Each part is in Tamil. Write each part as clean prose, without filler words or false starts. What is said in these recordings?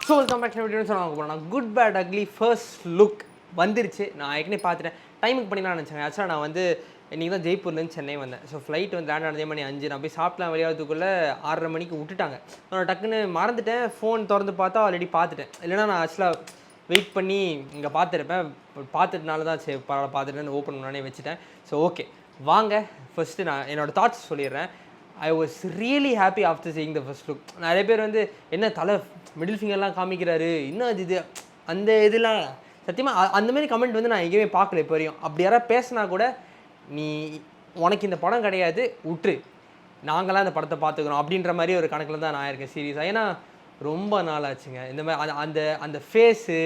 ஸோ வெல்கம் பேக் வீடியோன்னு சொன்னாங்க போனால் குட் பேட் அக்லி ஃபர்ஸ்ட் லுக் வந்துருச்சு. நான் ஏற்கனவே பார்த்துட்டேன், டைமுக்கு பண்ணிடலாம்னு நினச்சேன். ஆக்சுவலாக நான் வந்து இன்றைக்கி தான் ஜெய்ப்பூர்லேருந்து சென்னை வந்தேன். ஸோ ஃப்ளைட் வந்து லேண்ட் ஆனதே மணி 5. நான் போய் சாப்பிட்லாம் வெளியாகிறதுக்குள்ளே 6:30 மணிக்கு விட்டுட்டாங்க. நான் டக்குன்னு மறந்துட்டேன், ஃபோன் திறந்து பார்த்தா ஆல்ரெடி பார்த்துட்டேன். இல்லைனா நான் ஆக்சுவலாக வெயிட் பண்ணி இங்கே பார்த்துருப்பேன். பார்த்துட்டனால தான் சரி பரவாயில்ல பார்த்துட்டு ஓப்பன் பண்ணானே வச்சுட்டேன். ஸோ ஓகே வாங்க, ஃபஸ்ட்டு நான் என்னோடய தாட்ஸ் சொல்லிடுறேன். I was really happy after seeing the first look. நிறைய பேர் வந்து என்ன தலை மிடில் ஃபிங்கர்லாம் காமிக்கிறாரு, இன்னும் அது இது அந்த இதெல்லாம் சத்தியமாக அந்தமாரி கமெண்ட் வந்து நான் எங்கேயுமே பார்க்கல இப்போ வரையும். அப்படி யாராவது பேசினா கூட நீ உனக்கு இந்த படம் கிடையாது விட்டுரு, நாங்களாம் அந்த படத்தை பார்த்துக்கிறோம் அப்படின்ற மாதிரி ஒரு கணக்கில் தான் நான் இருக்கேன் சீரியஸாக. ஏன்னா ரொம்ப நாள் ஆச்சுங்க இந்த மாதிரி அந்த அந்த ஃபேஸு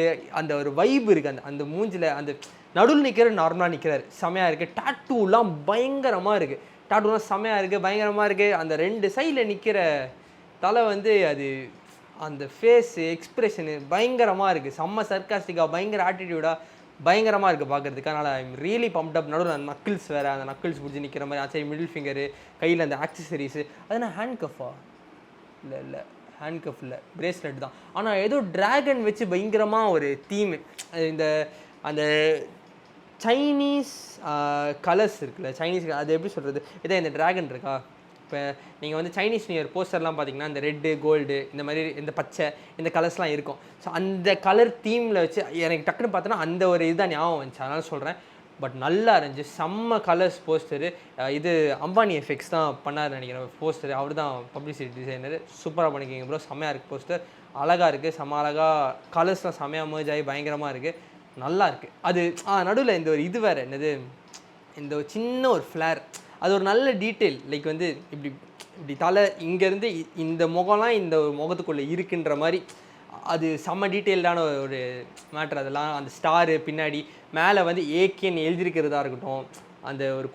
அந்த ஒரு வைப் இருக்குது, அந்த அந்த மூஞ்சில் அந்த நடுவில் நிற்கிறார், நார்மலாக நிற்கிறார், செமையாக இருக்குது. டாட்டூலாம் பயங்கரமாக இருக்குது, டாட்டூலாம் செமையாக இருக்குது, பயங்கரமாக இருக்குது. அந்த 2 சைடில் நிற்கிற தலை வந்து அது அந்த ஃபேஸு எக்ஸ்ப்ரெஷனு பயங்கரமாக இருக்குது, செம்ம சர்க்காஸ்டிக்காக பயங்கர ஆட்டிடியூடாக பயங்கரமாக இருக்குது பார்க்குறதுக்கு. அதனால் ஐ எம் ரியலி பம்ப்ட் அப். நடுவில் அந்த நக்கிள்ஸ் வேறு, அந்த நக்கிள்ஸ் பிடிச்சி நிற்கிற மாதிரி ஆச்சு, மிடில் ஃபிங்கரு, கையில் அந்த ஆக்சசரிஸு. அது நான் ஹேண்ட் கஃபா இல்லை ஹேண்ட் கஃப் இல்லை, பிரேஸ்லெட் தான். ஆனால் ஏதோ ட்ராகன் வச்சு பயங்கரமாக ஒரு தீமு, இந்த அந்த சைனீஸ் கலர்ஸ் இருக்குல்ல, சைனீஸ் அது எப்படி சொல்கிறது, இதான் இந்த ட்ராகன் இருக்கா. இப்போ நீங்கள் வந்து சைனீஸ் நியூ இயர் போஸ்டர்லாம் பார்த்தீங்கன்னா இந்த ரெட்டு கோல்டு இந்த மாதிரி இந்த பச்சை இந்த கலர்ஸ்லாம் இருக்கும். ஸோ அந்த கலர் தீமில் வச்சு எனக்கு டக்குன்னு பார்த்தோன்னா அந்த ஒரு இதுதான் ஞாபகம் வந்துச்சு, அதனால் சொல்கிறேன். பட் நல்லா இருந்துச்சு, செம்ம கலர்ஸ் போஸ்டரு. இது அம்பானி எஃபெக்ட்ஸ் தான் பண்ணார் நினைக்கிறேன் போஸ்டர், அவர் தான் பப்ளிசிட்டி டிசைனர். சூப்பராக பண்ணிக்கிங்க ப்ரோ, செம்மையாக இருக்குது போஸ்டர், அழகாக இருக்குது, செம்ம அழகாக கலர்ஸ்லாம் செம்மையாக மேர்ஜ் ஆகி பயங்கரமாக இருக்குது, நல்லா இருக்குது. அது நடுவில் இந்த ஒரு இது வேறு என்னது, இந்த ஒரு சின்ன ஒரு ஃப்ளேர், அது ஒரு நல்ல டீட்டெயில். லைக் வந்து இப்படி இப்படி தலை இங்கேருந்து இந்த முகம்லாம் இந்த முகத்துக்குள்ளே இருக்குன்ற மாதிரி அது செம்ம டீட்டெயில்டான ஒரு மேட்ரு. அதெல்லாம் அந்த ஸ்டாரு பின்னாடி மேலே வந்து ஏகேன்னு எழுதியிருக்கிறதா இருக்கட்டும், அந்த ஒரு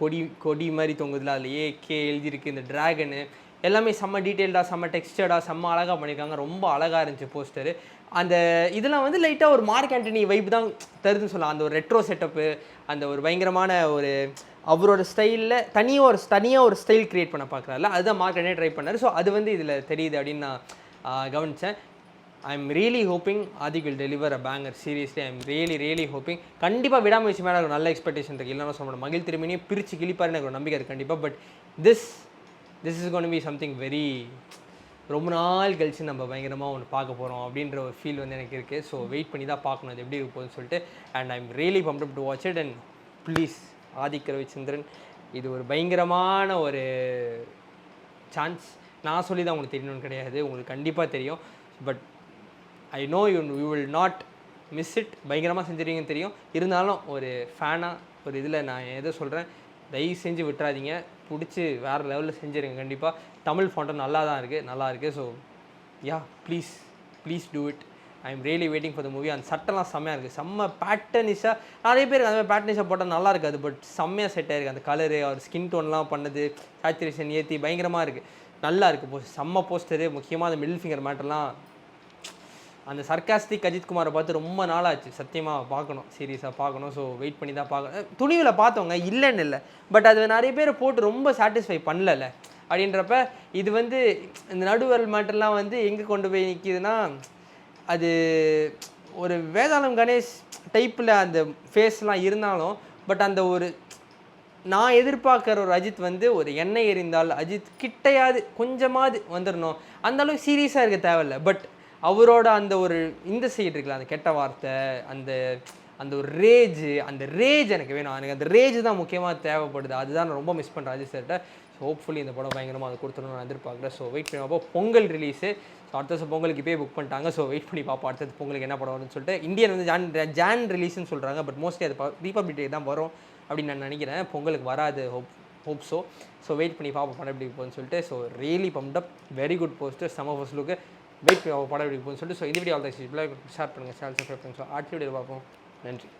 கொடி மாதிரி தொங்குதில்ல, அதில் ஏகே எழுதியிருக்கு, இந்த ட்ராகனு எல்லாமே செம்ம டீட்டெயில்டாக செம்ம டெக்ஸ்டர்டாக செம்ம அழகாக பண்ணியிருக்காங்க, ரொம்ப அழகாக இருந்துச்சு போஸ்டரு. அந்த இதெல்லாம் வந்து லைட்டாக ஒரு மார்க் ஆண்டனி வைப் தான் தருதுன்னு சொல்லலாம். அந்த ஒரு ரெட்ரோ செட்டப்பு, அந்த ஒரு பயங்கரமான ஒரு அவரோட ஸ்டைலில் தனியாக ஒரு ஸ்டைல் க்ரியேட் பண்ண பார்க்குறாருல, அதுதான் மார்க் ஆண்டனி ட்ரை பண்ணார். ஸோ அது வந்து இதில் தெரியுது அப்படின்னு நான் கவனித்தேன். I am really hoping Adhik will deliver a banker. Seriously I am really hoping. கண்டிப்பாக விடாமுயற்சி மேலே எனக்கு ஒரு நல்ல எக்ஸ்பெக்டேஷன் இருக்குது, இல்லைன்னா சொல்ல மாட்டேன். மகிழ் திரும்பியும் பிரித்து கிழிப்பார் எனக்கு ஒரு நம்பிக்கை இருக்குது கண்டிப்பாக. But this is gonna be something very ரொம்ப நாள் கழிச்சு நம்ம பயங்கரமாக ஒன்று பார்க்க போகிறோம் அப்படின்ற ஒரு ஃபீல் வந்து எனக்கு இருக்குது. ஸோ வெயிட் பண்ணி தான் பார்க்கணும் அது எப்படி இருக்க போகுதுன்னு சொல்லிட்டு. And I am really pumped up to watch it. And please Adhik Ravichandran, இது ஒரு பயங்கரமான ஒரு சான்ஸ். நான் சொல்லி தான் உங்களுக்கு தெரியணும்னு கிடையாது, உங்களுக்கு கண்டிப்பாக தெரியும். But I know you will not miss it. பயங்கரமாக செஞ்சுருவீங்கன்னு தெரியும். இருந்தாலும் ஒரு ஃபேனாக ஒரு இதில் நான் எதை சொல்கிறேன், தயவு செஞ்சு விட்டுறாதீங்க, பிடிச்சி வேறு லெவலில் செஞ்சுருங்க கண்டிப்பாக. தமிழ் ஃபாண்ட்டும் நல்லா இருக்குது. So yeah please do it. I am really waiting for the movie. அந்த சட்டெல்லாம் செம்மையாக இருக்குது, செம்ம பேட்டர்னிஷாக. நிறைய பேருக்கு அந்த மாதிரி பேட்டர்னிஷாக போட்டால் நல்லா இருக்காது, பட் செம்மையாக செட் ஆகிருக்கு. அந்த கலரு அவர் ஸ்கின் டோன்லாம் பண்ணது சேச்சுரேஷன் ஏற்றி பயங்கரமாக இருக்குது, நல்லா இருக்குது செம்ம போஸ்டரு. முக்கியமாக அந்த மிடில் ஃபிங்கர் மேட்டர்லாம், அந்த சர்க்காஸ்டிக் அஜித்குமாரை பார்த்து ரொம்ப நாளாச்சு, சத்தியமாக பார்க்கணும், சீரியஸாக பார்க்கணும். ஸோ வெயிட் பண்ணி தான் பார்க்கணும். துணிவில் பார்த்தவங்க இல்லைன்னு இல்லை, பட் அது நிறைய பேர் போட்டு ரொம்ப சாட்டிஸ்ஃபை பண்ணல அப்படின்றப்ப இது வந்து இந்த நடுவரல் மேட்டர்லாம் வந்து எங்கே கொண்டு போய் நிற்கிதுன்னா, அது ஒரு வேதாளம் கணேஷ் டைப்பில் அந்த ஃபேஸ்லாம் இருந்தாலும், பட் அந்த ஒரு நான் எதிர்பார்க்குற ஒரு அஜித் வந்து ஒரு எண்ணெய் எறிந்தால் அஜித் கிட்டையாவது கொஞ்சமாவது வந்துடணும், அந்தளவுக்கு சீரியஸாக இருக்க தேவையில்லை. பட் அவரோட அந்த ஒரு இந்த சைடு இருக்குல்ல, அந்த கெட்ட வார்த்தை, அந்த ஒரு ரேஜ் எனக்கு வேணும். எனக்கு அந்த ரேஜ் தான் முக்கியமாக தேவைப்படுது, அதுதான் நான் ரொம்ப மிஸ் பண்ணுறேன் அஜித் சார்கிட்ட. ஸோ ஹோப்ஃபுல்லி இந்த படம் பயங்கரமாக அதை கொடுத்துடணும்னு நான் எதிர்பார்க்குறேன். ஸோ வெயிட் பண்ணி பார்ப்போம். பொங்கல் ரிலீஸு, ஸோ அடுத்த வருஷம் பொங்கலுக்கு இப்போயே புக் பண்ணிட்டாங்க. ஸோ வெயிட் பண்ணி பார்ப்போம் அடுத்தது பொங்கலுக்கு என்ன படம் வரும்னு சொல்லிட்டு. இந்தியன் வந்து ஜான் ரிலீஸ்ன்னு சொல்கிறாங்க, பட் மோஸ்ட்லி அது ரிபப்ளிக் டே தான் வரும் அப்படின்னு நான் நினைக்கிறேன். பொங்கலுக்கு வராது, ஹோப் ஸோ வெயிட் பண்ணி பார்ப்போம் படம் எப்படி போகுதுன்னு சொல்லிட்டு. ஸோ ரியலி பம்ப்ட் அப், வெரி குட் போஸ்டர், செம்ம ஃபர்ஸ்ட் லுக்கு. வெயிட் பண்ணி படம் எப்படி போகுதுன்னு சொல்லிட்டு. ஸோ இந்த வீடியோ ஷேர் பண்ணுங்கள், சேனல் சப்ஸ்கிரைப் பண்ணுங்கள். ஸோ அடுத்த வீடியோ பார்ப்போம். நன்றி.